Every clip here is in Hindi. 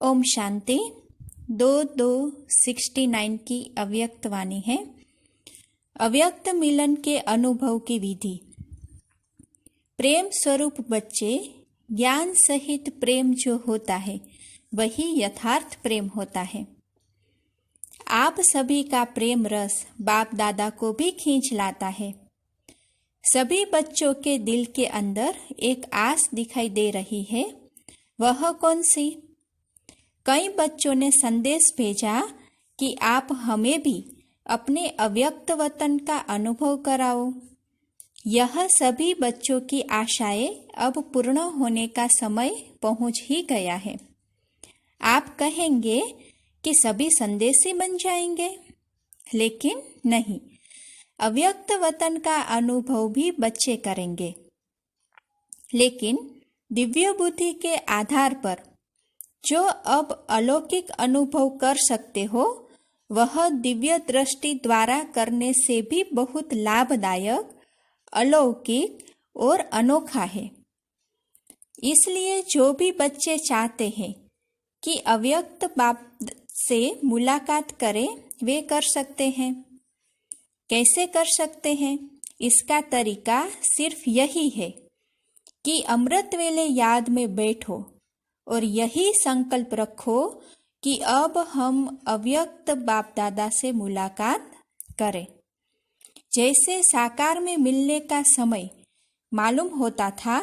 ओम शांति 2269 की अव्यक्त वाणी है। अव्यक्त मिलन के अनुभव की विधि। प्रेम स्वरूप बच्चे, ज्ञान सहित प्रेम जो होता है वही यथार्थ प्रेम होता है। आप सभी का प्रेम रस बाप दादा को भी खींच लाता है। सभी बच्चों के दिल के अंदर एक आस दिखाई दे रही है। वह कौन सी? कई बच्चों ने संदेश भेजा कि आप हमें भी अपने अव्यक्त वतन का अनुभव कराओ। यह सभी बच्चों की आशाएं अब पूर्ण होने का समय पहुंच ही गया है। आप कहेंगे कि सभी संदेशी बन जाएंगे, लेकिन नहीं, अव्यक्त वतन का अनुभव भी बच्चे करेंगे। लेकिन दिव्य बुद्धि के आधार पर जो अब अलौकिक अनुभव कर सकते हो, वह दिव्य दृष्टि द्वारा करने से भी बहुत लाभदायक, अलौकिक और अनोखा है। इसलिए जो भी बच्चे चाहते हैं कि अव्यक्त बाप से मुलाकात करें, वे कर सकते हैं। कैसे कर सकते हैं? इसका तरीका सिर्फ यही है कि अमृत वेले याद में बैठो और यही संकल्प रखो कि अब हम अव्यक्त बाप दादा से मुलाकात करें। जैसे साकार में मिलने का समय मालूम होता था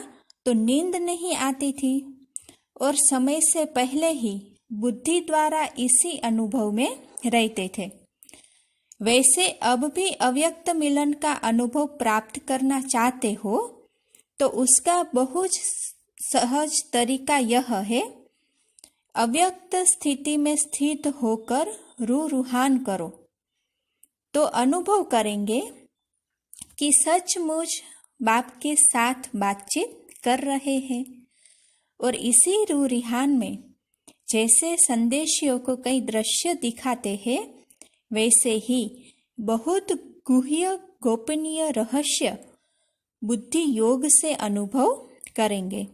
तो नींद नहीं आती थी और समय से पहले ही बुद्धि द्वारा इसी अनुभव में रहते थे। वैसे अब भी अव्यक्त मिलन का अनुभव प्राप्त करना चाहते हो तो उसका बहुत सहज तरीका यह है, अव्यक्त स्थिति में स्थित होकर रूहान करो तो अनुभव करेंगे कि सचमुच बाप के साथ बातचीत कर रहे हैं। और इसी रूहान में जैसे संदेशियों को कई दृश्य दिखाते हैं, वैसे ही बहुत गुह्य गोपनीय रहस्य बुद्धि योग से अनुभव करेंगे।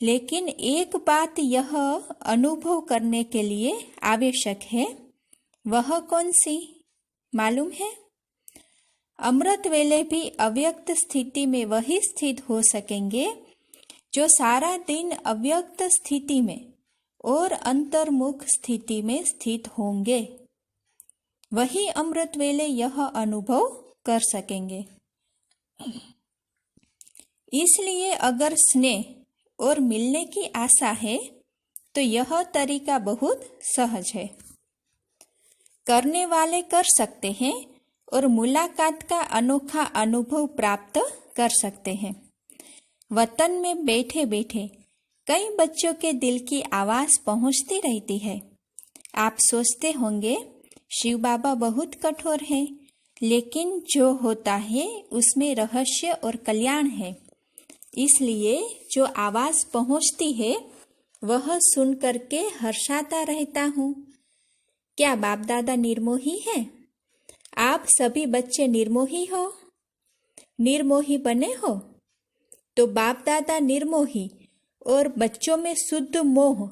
लेकिन एक बात यह अनुभव करने के लिए आवश्यक है, वह कौन सी मालूम है? अमृत वेले भी अव्यक्त स्थिति में वही स्थित हो सकेंगे जो सारा दिन अव्यक्त स्थिति में और अंतर्मुख स्थिति में स्थित होंगे। वही अमृत वेले यह अनुभव कर सकेंगे। इसलिए अगर स्नेह और मिलने की आशा है तो यह तरीका बहुत सहज है। करने वाले कर सकते हैं और मुलाकात का अनोखा अनुभव प्राप्त कर सकते हैं। वतन में बैठे बैठे कई बच्चों के दिल की आवाज पहुंचती रहती है। आप सोचते होंगे शिव बाबा बहुत कठोर हैं, लेकिन जो होता है उसमें रहस्य और कल्याण है। इसलिए जो आवाज पहुंचती है वह सुन करके हर्षाता रहता हूँ। क्या बाप दादा निर्मोही है? आप सभी बच्चे निर्मोही हो? निर्मोही बने हो तो बाप दादा निर्मोही और बच्चों में शुद्ध मोह,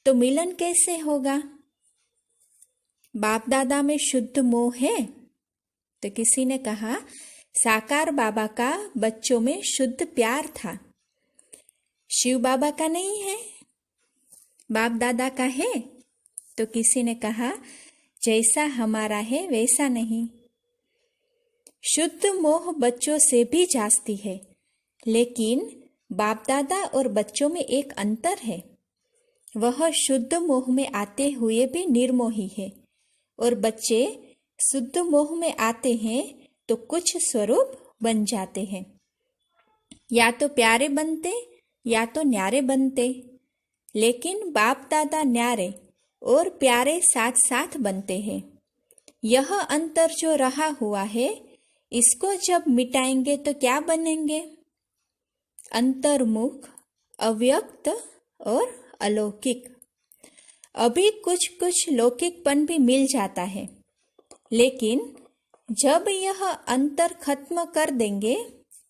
तो मिलन कैसे होगा? बाप दादा में शुद्ध मोह है तो किसी ने कहा साकार बाबा का बच्चों में शुद्ध प्यार था, शिव बाबा का नहीं है, बाप दादा का है। तो किसी ने कहा जैसा हमारा है वैसा नहीं। शुद्ध मोह बच्चों से भी जास्ती है, लेकिन बाप दादा और बच्चों में एक अंतर है। वह शुद्ध मोह में आते हुए भी निर्मोही है और बच्चे शुद्ध मोह में आते हैं तो कुछ स्वरूप बन जाते हैं। या तो प्यारे बनते या तो न्यारे बनते, लेकिन बाप दादा न्यारे और प्यारे साथ साथ बनते हैं। यह अंतर जो रहा हुआ है, इसको जब मिटाएंगे तो क्या बनेंगे? अंतर्मुख, अव्यक्त और अलौकिक। अभी कुछ कुछ लौकिकपन भी मिल जाता है, लेकिन जब यह अंतर खत्म कर देंगे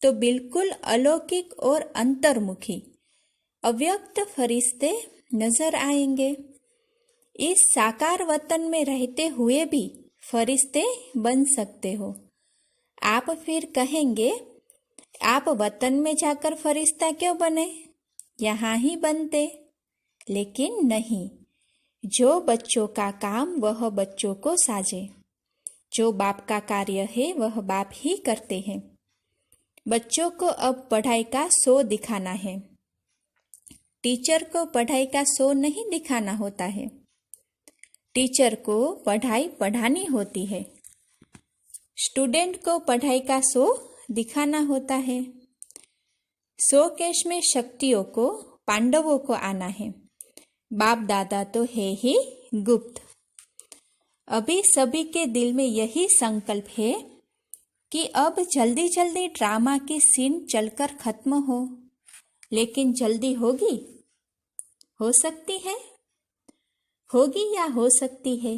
तो बिल्कुल अलौकिक और अंतर्मुखी अव्यक्त फरिश्ते नजर आएंगे। इस साकार वतन में रहते हुए भी फरिश्ते बन सकते हो। आप फिर कहेंगे, आप वतन में जाकर फरिश्ता क्यों बने, यहाँ ही बनते। लेकिन नहीं, जो बच्चों का काम वह बच्चों को साझे, जो बाप का कार्य है वह बाप ही करते हैं। बच्चों को अब पढ़ाई का शो दिखाना है। टीचर को पढ़ाई का शो नहीं दिखाना होता है। टीचर को पढ़ाई पढ़ानी होती है। स्टूडेंट को पढ़ाई का शो दिखाना होता है। शो केस में शक्तियों को, पांडवों को आना है। बाप दादा तो है ही गुप्त। अभी सभी के दिल में यही संकल्प है कि अब जल्दी जल्दी ड्रामा की सीन चलकर खत्म हो। लेकिन जल्दी होगी? हो सकती है? होगी या हो सकती है?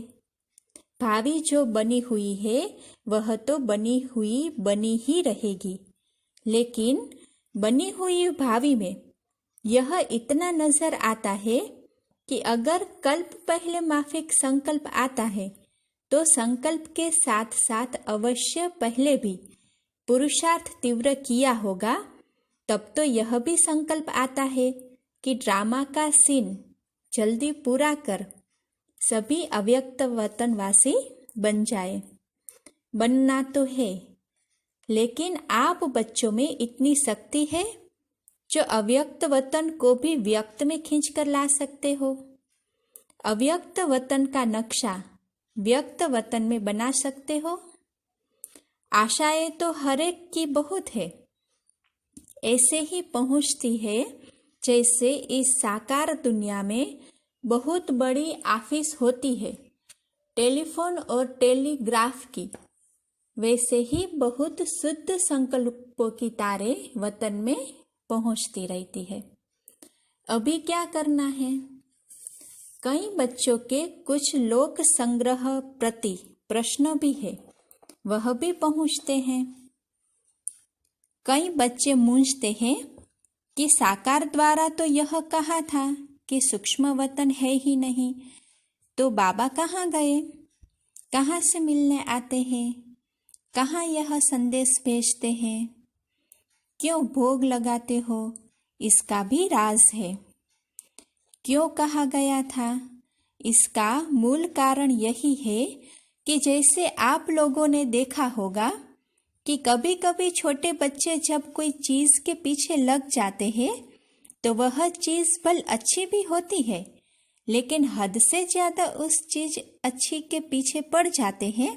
भावी जो बनी हुई है वह तो बनी ही रहेगी। लेकिन बनी हुई भावी में यह इतना नजर आता है कि अगर कल्प पहले माफिक संकल्प आता है तो संकल्प के साथ साथ अवश्य पहले भी पुरुषार्थ तीव्र किया होगा। तब तो यह भी संकल्प आता है कि ड्रामा का सीन जल्दी पूरा कर सभी अव्यक्त वतनवासी बन जाए। बनना तो है, लेकिन आप बच्चों में इतनी शक्ति है जो अव्यक्त वतन को भी व्यक्त में खींच कर ला सकते हो। अव्यक्त वतन का नक्शा व्यक्त वतन में बना सकते हो। आशाएं तो हर एक की बहुत है, ऐसे ही पहुंचती है जैसे इस साकार दुनिया में बहुत बड़ी ऑफिस होती है टेलीफोन और टेलीग्राफ की, वैसे ही बहुत शुद्ध संकल्पों की तारें वतन में पहुंचती रहती है। अभी क्या करना है? कई बच्चों के कुछ लोक संग्रह प्रति प्रश्न भी है, वह भी पहुंचते हैं। कई बच्चे मूंझते हैं कि साकार द्वारा तो यह कहा था कि सूक्ष्म वतन है ही नहीं, तो बाबा कहाँ गए, कहाँ से मिलने आते हैं, कहाँ यह संदेश भेजते हैं, क्यों भोग लगाते हो, इसका भी राज है। क्यों कहा गया था, इसका मूल कारण यही है कि जैसे आप लोगों ने देखा होगा कि कभी कभी छोटे बच्चे जब कोई चीज के पीछे लग जाते हैं तो वह चीज भले अच्छी भी होती है, लेकिन हद से ज्यादा उस चीज अच्छी के पीछे पड़ जाते हैं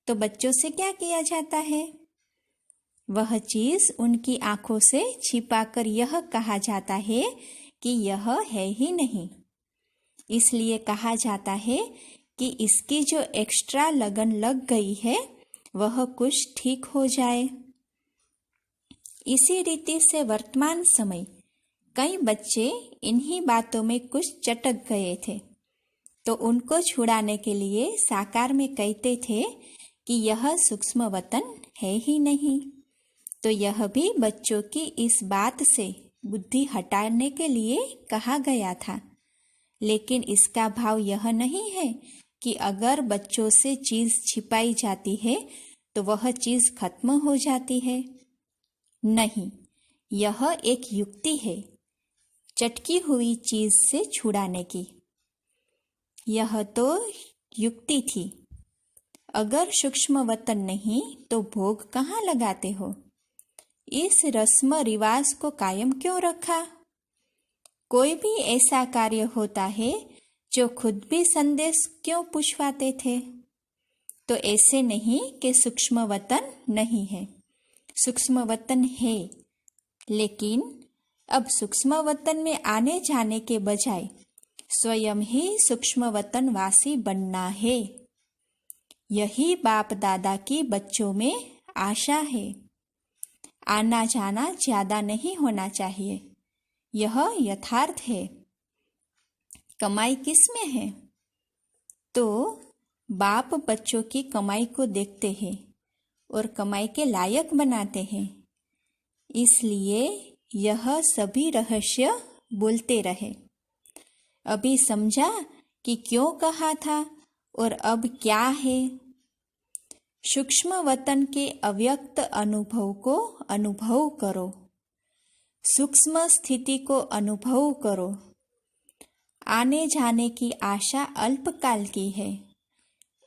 तो बच्चों से क्या किया जाता है? वह चीज उनकी आंखों से छिपाकर यह कहा जाता है कि यह है ही नहीं। इसलिए कहा जाता है कि इसकी जो एक्स्ट्रा लगन लग गई है वह कुछ ठीक हो जाए। इसी रीति से वर्तमान समय कई बच्चे इन्हीं बातों में कुछ चटक गए थे, तो उनको छुड़ाने के लिए साकार में कहते थे कि यह सूक्ष्म वतन है ही नहीं। तो यह भी बच्चों की इस बात से बुद्धि हटाने के लिए कहा गया था। लेकिन इसका भाव यह नहीं है कि अगर बच्चों से चीज छिपाई जाती है तो वह चीज खत्म हो जाती है। नहीं, यह एक युक्ति है चटकी हुई चीज से छुड़ाने की। यह तो युक्ति थी। अगर सूक्ष्म वतन नहीं तो भोग कहाँ लगाते हो? इस रस्म रिवाज को कायम क्यों रखा? कोई भी ऐसा कार्य होता है जो खुद भी संदेश क्यों पूछवाते थे? तो ऐसे नहीं कि सूक्ष्म वतन नहीं है, सूक्ष्म वतन है, लेकिन अब सूक्ष्म वतन में आने जाने के बजाय स्वयं ही सूक्ष्म वतन वासी बनना है। यही बाप दादा की बच्चों में आशा है। आना जाना ज्यादा नहीं होना चाहिए, यह यथार्थ है। कमाई किस में है? तो बाप बच्चों की कमाई को देखते हैं और कमाई के लायक बनाते हैं। इसलिए यह सभी रहस्य बोलते रहे। अभी समझा कि क्यों कहा था और अब क्या है। सूक्ष्म वतन के अव्यक्त अनुभव को अनुभव करो, सूक्ष्म स्थिति को अनुभव करो। आने जाने की आशा अल्पकाल की है।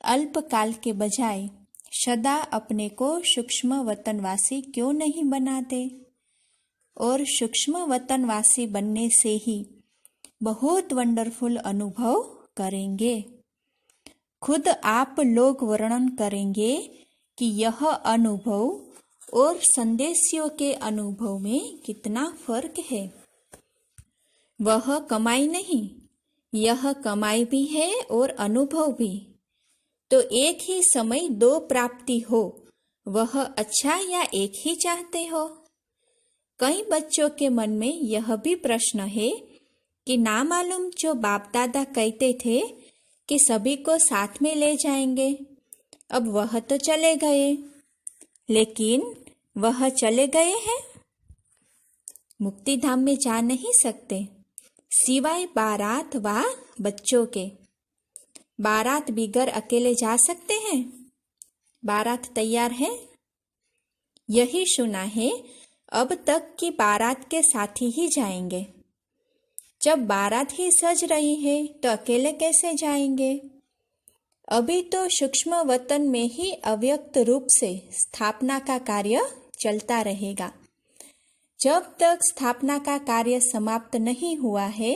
अल्पकाल के बजाय सदा अपने को सूक्ष्म वतनवासी क्यों नहीं बनाते, और सूक्ष्म वतनवासी बनने से ही बहुत वंडरफुल अनुभव करेंगे। खुद आप लोग वर्णन करेंगे कि यह अनुभव और संदेशियों के अनुभव में कितना फर्क है। वह कमाई नहीं, यह कमाई भी है और अनुभव भी। तो एक ही समय दो प्राप्ति हो, वह अच्छा या एक ही चाहते हो? कई बच्चों के मन में यह भी प्रश्न है कि ना मालूम जो बाप दादा कहते थे कि सभी को साथ में ले जाएंगे, अब वह तो चले गए। लेकिन वह चले गए हैं, मुक्ति धाम में जा नहीं सकते सिवाय बारात व बच्चों के। बारात बिगर अकेले जा सकते हैं? बारात तैयार है? यही सुना है अब तक कि बारात के साथी ही जाएंगे। जब बारात ही सज रही है तो अकेले कैसे जाएंगे? अभी तो सूक्ष्म वतन में ही अव्यक्त रूप से स्थापना का कार्य चलता रहेगा। जब तक स्थापना का कार्य समाप्त नहीं हुआ है,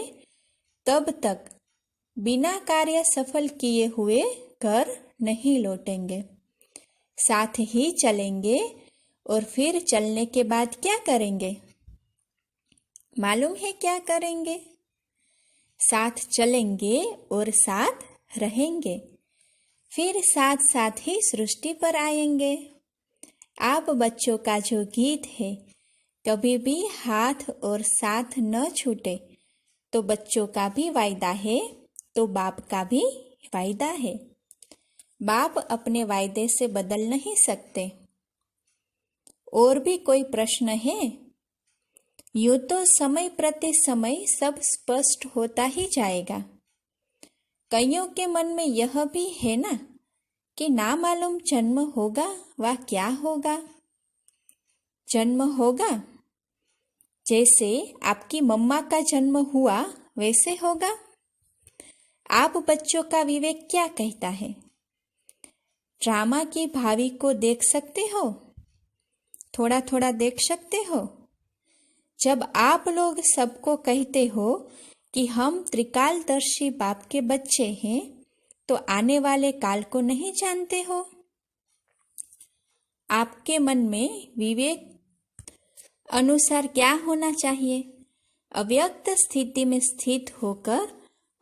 तब तक बिना कार्य सफल किए हुए घर नहीं लौटेंगे। साथ ही चलेंगे और फिर चलने के बाद क्या करेंगे? मालूम है क्या करेंगे? साथ चलेंगे और साथ रहेंगे, फिर साथ साथ ही सृष्टि पर आएंगे। आप बच्चों का जो गीत है, कभी भी हाथ और साथ न छूटे, तो बच्चों का भी वायदा है, तो बाप का भी वायदा है। बाप अपने वायदे से बदल नहीं सकते। और भी कोई प्रश्न है? यूं तो समय प्रति समय सब स्पष्ट होता ही जाएगा। कईयों के मन में यह भी है ना कि ना मालूम जन्म होगा व क्या होगा। जन्म होगा, जैसे आपकी मम्मा का जन्म हुआ वैसे होगा। आप बच्चों का विवेक क्या कहता है? ड्रामा की भावी को देख सकते हो? थोड़ा थोड़ा देख सकते हो? जब आप लोग सबको कहते हो कि हम त्रिकालदर्शी बाप के बच्चे हैं, तो आने वाले काल को नहीं जानते हो? आपके मन में विवेक अनुसार क्या होना चाहिए? अव्यक्त स्थिति में स्थित होकर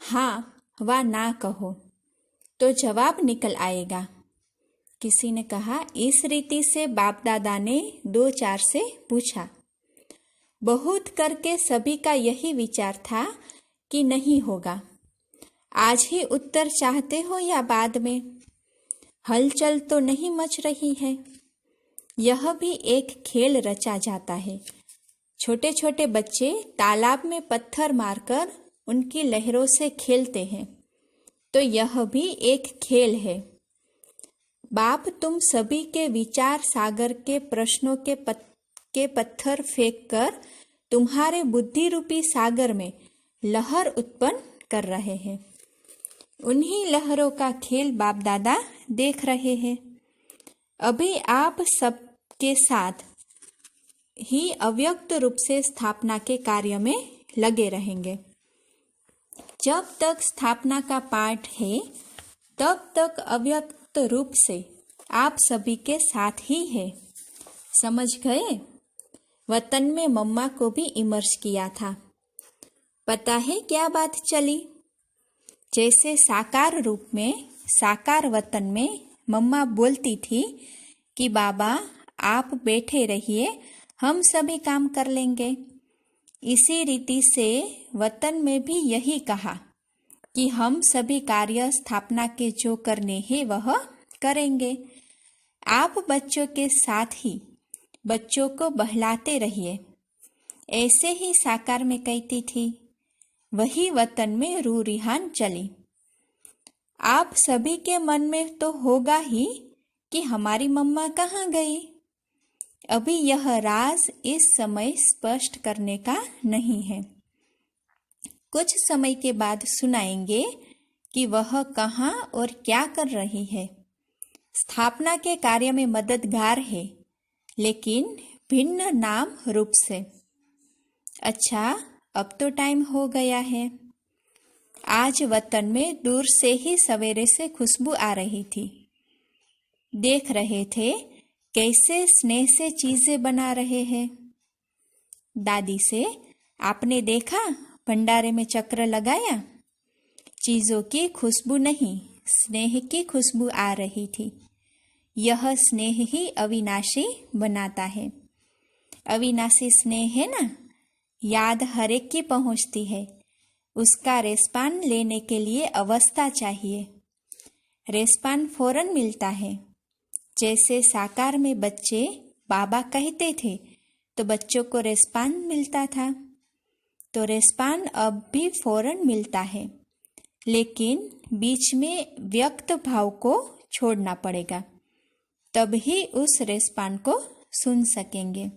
हाँ व ना कहो तो जवाब निकल आएगा। किसी ने कहा, इस रीति से बाप दादा ने 2-4 से पूछा। बहुत करके सभी का यही विचार था कि नहीं होगा। आज ही उत्तर चाहते हो या बाद में? हलचल तो नहीं मच रही है। यह भी एक खेल रचा जाता है। छोटे छोटे बच्चे तालाब में पत्थर मारकर उनकी लहरों से खेलते हैं, तो यह भी एक खेल है। बाप तुम सभी के विचार सागर के प्रश्नों के पत्थर फेंककर तुम्हारे बुद्धि रूपी सागर में लहर उत्पन्न कर रहे हैं। उन्हीं लहरों का खेल बाप दादा देख रहे हैं। अभी आप सबके साथ ही अव्यक्त रूप से स्थापना के कार्य में लगे रहेंगे। जब तक स्थापना का पाठ है, तब तक अव्यक्त रूप से आप सभी के साथ ही है। समझ गए? वतन में मम्मा को भी इमर्स किया था। पता है क्या बात चली? जैसे साकार रूप में, साकार वतन में मम्मा बोलती थी कि बाबा आप बैठे रहिए, हम सभी काम कर लेंगे। इसी रीति से वतन में भी यही कहा कि हम सभी कार्य स्थापना के जो करने हैं वह करेंगे। आप बच्चों के साथ ही बच्चों को बहलाते रहिए। ऐसे ही साकार में कहती थी। वही वतन में रू रिहान चली। आप सभी के मन में तो होगा ही कि हमारी मम्मा कहाँ गई। अभी यह राज इस समय स्पष्ट करने का नहीं है। कुछ समय के बाद सुनाएंगे कि वह कहाँ और क्या कर रही है। स्थापना के कार्य में मददगार है, लेकिन भिन्न नाम रूप से। अच्छा, अब तो टाइम हो गया है। आज वतन में दूर से ही सवेरे से खुशबू आ रही थी। देख रहे थे कैसे स्नेह से चीजें बना रहे हैं। दादी से, आपने देखा भंडारे में चक्र लगाया? चीजों की खुशबू नहीं, स्नेह की खुशबू आ रही थी। यह स्नेह ही अविनाशी बनाता है। अविनाशी स्नेह है ना, याद हर एक की पहुंचती है। उसका रेस्पान लेने के लिए अवस्था चाहिए। रेस्पान फौरन मिलता है। जैसे साकार में बच्चे बाबा कहते थे तो बच्चों को रेस्पान मिलता था, तो रेस्पान अब भी फौरन मिलता है, लेकिन बीच में व्यक्त भाव को छोड़ना पड़ेगा, तब ही उस रेस्पान को सुन सकेंगे।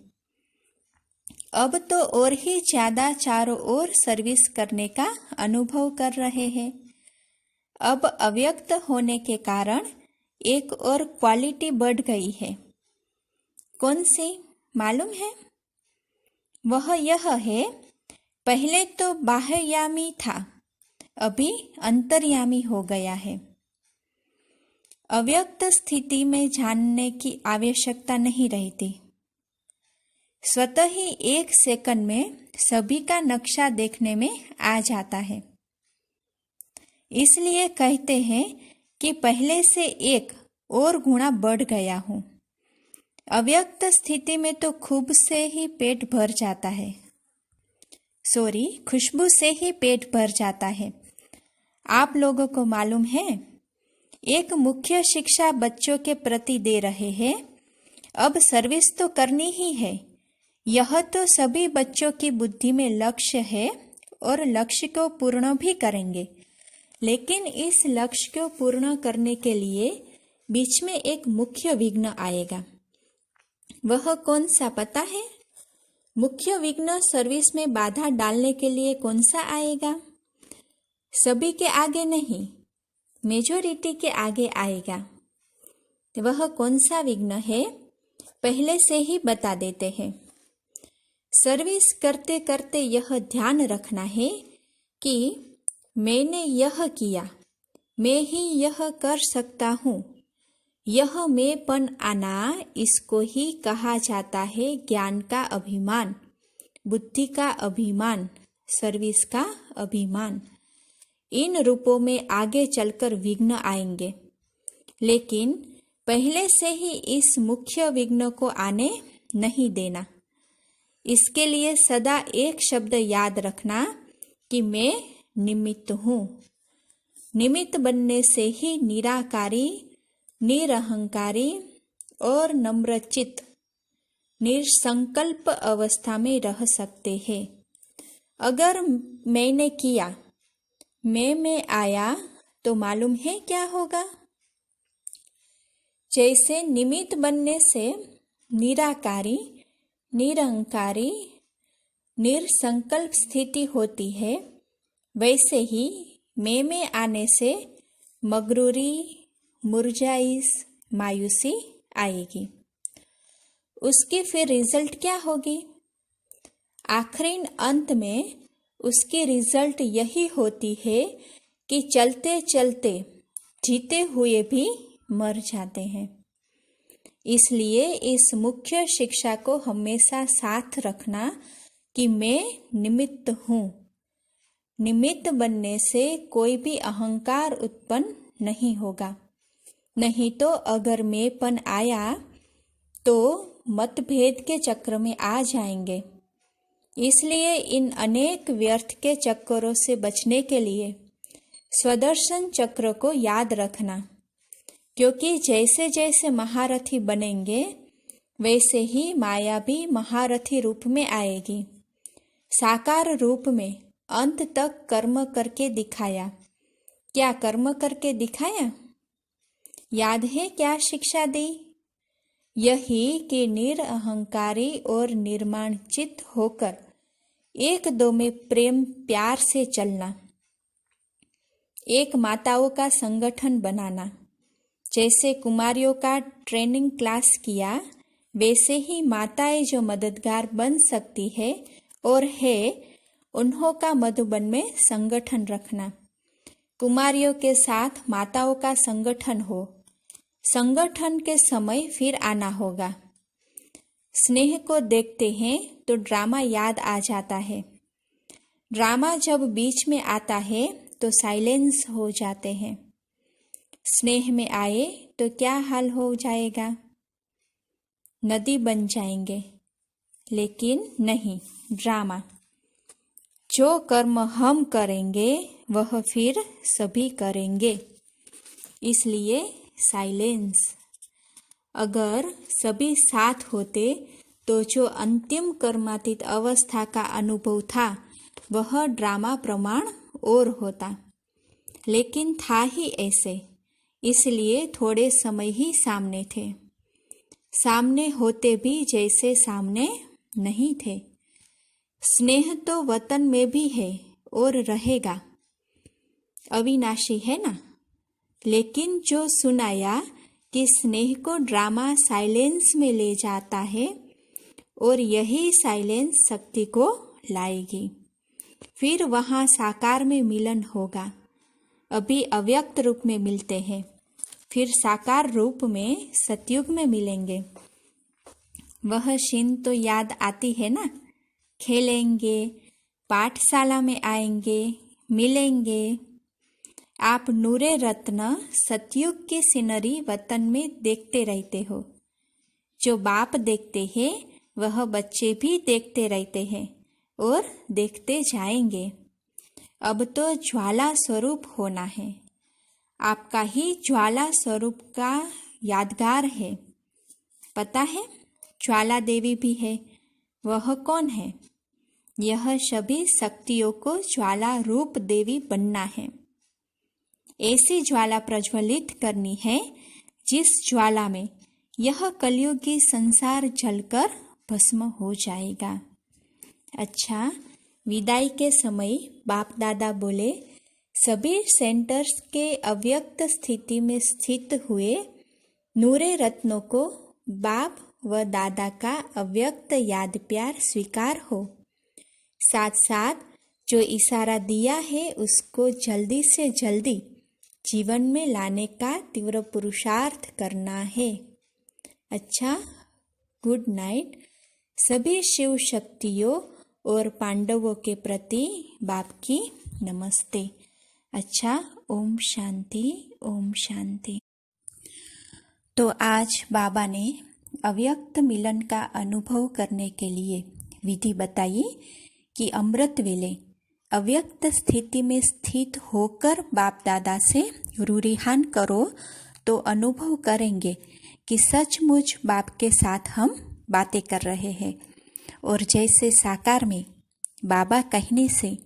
अब तो और ही ज्यादा चारों ओर सर्विस करने का अनुभव कर रहे हैं। अब अव्यक्त होने के कारण एक और क्वालिटी बढ़ गई है। कौन सी मालूम है? वह यह है, पहले तो बाह्ययामी था, अभी अंतर्यामी हो गया है। अव्यक्त स्थिति में जानने की आवश्यकता नहीं रहती। स्वतः ही 1 सेकंड में सभी का नक्शा देखने में आ जाता है। इसलिए कहते हैं कि पहले से 1 और गुना बढ़ गया हूँ। अव्यक्त स्थिति में तो खूब से ही पेट भर जाता है। खुशबू से ही पेट भर जाता है। आप लोगों को मालूम है, एक मुख्य शिक्षा बच्चों के प्रति दे रहे हैं। अब सर्विस तो करनी ही है। यह तो सभी बच्चों की बुद्धि में लक्ष्य है और लक्ष्य को पूर्ण भी करेंगे, लेकिन इस लक्ष्य को पूर्ण करने के लिए बीच में एक मुख्य विघ्न आएगा। वह कौन सा पता है? मुख्य विघ्न सर्विस में बाधा डालने के लिए कौन सा आएगा? सभी के आगे नहीं, मेजोरिटी के आगे आएगा। वह कौन सा विघ्न है, पहले से ही बता देते हैं। सर्विस करते करते यह ध्यान रखना है कि मैंने यह किया, मैं ही यह कर सकता हूँ। यह मैंपन आना, इसको ही कहा जाता है ज्ञान का अभिमान, बुद्धि का अभिमान, सर्विस का अभिमान। इन रूपों में आगे चलकर विघ्न आएंगे, लेकिन पहले से ही इस मुख्य विघ्न को आने नहीं देना। इसके लिए सदा एक शब्द याद रखना कि मैं निमित्त हूँ। निमित्त बनने से ही निराकारी, निरहंकारी और नम्रचित्त, निसंकल्प अवस्था में रह सकते हैं। अगर मैंने किया, मैं आया, तो मालूम है क्या होगा? जैसे निमित्त बनने से निराकारी, निरहंकारी, निरसंकल्प स्थिति होती है, वैसे ही मैं आने से मगरूरी, मुरझाइश, मायूसी आएगी। उसकी फिर रिजल्ट क्या होगी? आखिरी अंत में उसकी रिजल्ट यही होती है कि चलते चलते जीते हुए भी मर जाते हैं। इसलिए इस मुख्य शिक्षा को हमेशा साथ रखना कि मैं निमित्त हूँ। निमित्त बनने से कोई भी अहंकार उत्पन्न नहीं होगा। नहीं तो अगर मैंपन आया तो मतभेद के चक्र में आ जाएंगे। इसलिए इन अनेक व्यर्थ के चक्करों से बचने के लिए स्वदर्शन चक्र को याद रखना, क्योंकि जैसे जैसे महारथी बनेंगे वैसे ही माया भी महारथी रूप में आएगी। साकार रूप में अंत तक कर्म करके दिखाया, क्या कर्म करके दिखाया? याद है क्या शिक्षा दी? यही कि निरअहंकारी और निर्माण चित्त होकर एक दो में प्रेम प्यार से चलना, एक माताओं का संगठन बनाना। जैसे कुमारियों का ट्रेनिंग क्लास किया, वैसे ही माताएं जो मददगार बन सकती है और है, उन्हों का मधुबन में संगठन रखना। कुमारियों के साथ माताओं का संगठन हो। संगठन के समय फिर आना होगा। स्नेह को देखते हैं तो ड्रामा याद आ जाता है। ड्रामा जब बीच में आता है तो साइलेंस हो जाते हैं। स्नेह में आए तो क्या हाल हो जाएगा? नदी बन जाएंगे। लेकिन नहीं, ड्रामा। जो कर्म हम करेंगे वह फिर सभी करेंगे, इसलिए साइलेंस। अगर सभी साथ होते तो जो अंतिम कर्मातीत अवस्था का अनुभव था वह ड्रामा प्रमाण और होता, लेकिन था ही ऐसे, इसलिए थोड़े समय ही सामने थे। सामने होते भी जैसे सामने नहीं थे। स्नेह तो वतन में भी है और रहेगा, अविनाशी है ना। लेकिन जो सुनाया कि स्नेह को ड्रामा साइलेंस में ले जाता है और यही साइलेंस शक्ति को लाएगी, फिर वहाँ साकार में मिलन होगा। अभी अव्यक्त रूप में मिलते हैं, फिर साकार रूप में सतयुग में मिलेंगे। वह क्षण तो याद आती है ना। खेलेंगे, पाठशाला में आएंगे, मिलेंगे। आप नूरे रत्न सतयुग की सीनरी वतन में देखते रहते हो। जो बाप देखते हैं वह बच्चे भी देखते रहते हैं और देखते जाएंगे। अब तो ज्वाला स्वरूप होना है। आपका ही ज्वाला स्वरूप का यादगार है। पता है, ज्वाला देवी भी है। वह कौन है? यह सभी शक्तियों को ज्वाला रूप देवी बनना है। ऐसी ज्वाला प्रज्वलित करनी है जिस ज्वाला में यह कलयुगी संसार जलकर भस्म हो जाएगा। अच्छा, विदाई के समय बाप दादा बोले, सभी सेंटर्स के अव्यक्त स्थिति में स्थित हुए नूरे रत्नों को बाप व दादा का अव्यक्त याद प्यार स्वीकार हो। साथ साथ जो इशारा दिया है उसको जल्दी से जल्दी जीवन में लाने का तीव्र पुरुषार्थ करना है। अच्छा, गुड नाइट। सभी शिव शक्तियों और पांडवों के प्रति बाप की नमस्ते। अच्छा, ओम शांति, ओम शांति। तो आज बाबा ने अव्यक्त मिलन का अनुभव करने के लिए विधि बताई कि अमृत वेले अव्यक्त स्थिति में स्थित होकर बाप दादा से रूरिहान करो तो अनुभव करेंगे कि सचमुच बाप के साथ हम बातें कर रहे हैं। और जैसे साकार में बाबा कहने से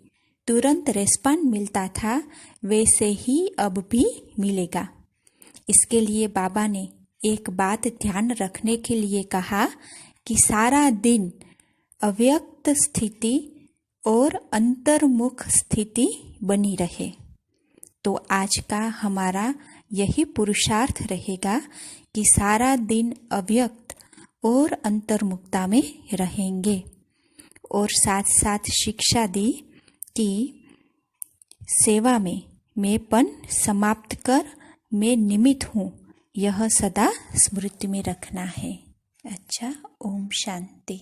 तुरंत रेस्पॉन्ड मिलता था, वैसे ही अब भी मिलेगा। इसके लिए बाबा ने एक बात ध्यान रखने के लिए कहा कि सारा दिन अव्यक्त स्थिति और अंतर्मुख स्थिति बनी रहे। तो आज का हमारा यही पुरुषार्थ रहेगा कि सारा दिन अव्यक्त और अंतर्मुखता में रहेंगे। और साथ साथ शिक्षा दी कि सेवा में मैंपन समाप्त कर मैं निमित्त हूँ, यह सदा स्मृति में रखना है। अच्छा, ओम शांति।